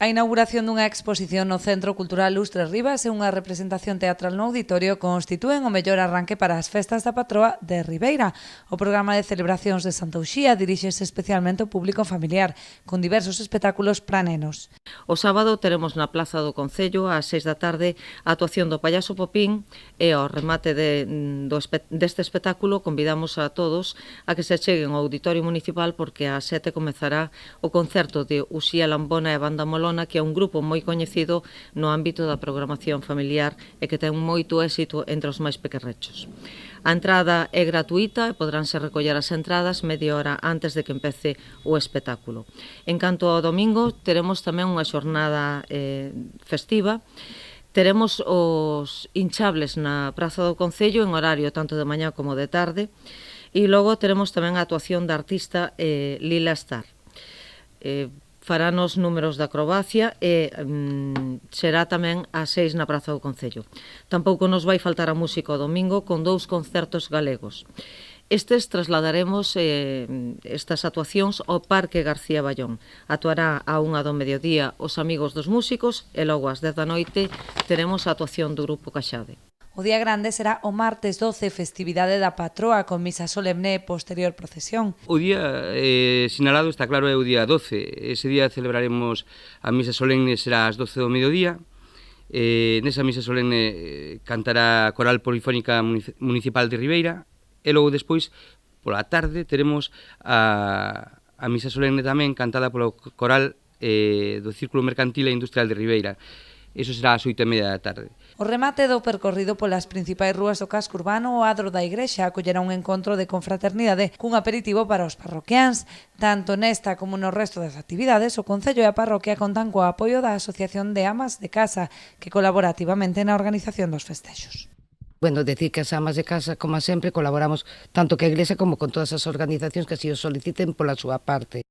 A inauguración dunha exposición no Centro Cultural Lustre Rivas e unha representación teatral no auditorio constitúen o mellor arranque para as festas da patroa de Ribeira. O programa de celebracións de Santa Uxía diríxese especialmente ao público familiar, con diversos espectáculos para nenos. O sábado teremos na Plaza do Concello ás 6 da tarde a actuación do Payaso Popín e ao remate deste espectáculo convidamos a todos a que se cheguen ao Auditorio Municipal porque ás 7 comezará o concerto de Uxía Lambona e Banda Molona, que é un grupo moi coñecido no ámbito da programación familiar e que ten moito éxito entre os máis pequerrechos. A entrada é gratuíta e podránse recoller as entradas media hora antes de que empece o espectáculo. En canto ao domingo, teremos tamén unha xornada festiva. Teremos os hinchables na Praza do Concello en horario tanto de mañá como de tarde e logo teremos tamén a actuación da artista Lila Star. Faranos números de acrobacia e será tamén ás 6 na Praza do Concello. Tampouco nos vai faltar a música o domingo con 2 concertos galegos. Estes trasladaremos estas actuacións ao Parque García Ballón. Actuará a 1 do mediodía os Amigos dos Músicos e logo ás 10 da noite teremos a actuación do Grupo Caxade. O día grande será o martes 12, festividade da patroa con misa solemne e posterior procesión. O día sinalado está claro é o día 12. Ese día celebraremos a misa solemne, será ás 12 do mediodía. Nesa misa solemne cantará a Coral Polifónica Municipal de Ribeira e logo despois, pola tarde, teremos a misa solemne tamén cantada polo Coral do Círculo Mercantil e Industrial de Ribeira. Eso será ás 8:30 da tarde. O remate do percorrido polas principais rúas do casco urbano, o adro da igrexa, acollerá un encontro de confraternidade cun aperitivo para os parroquiáns. Tanto nesta como no resto das actividades, o Concello e a parroquia contan co apoio da Asociación de Amas de Casa, que colabora activamente na organización dos festexos. Bueno, decir que as amas de casa, como sempre, colaboramos tanto que a Iglesia como con todas as organizacións que así o soliciten pola súa parte.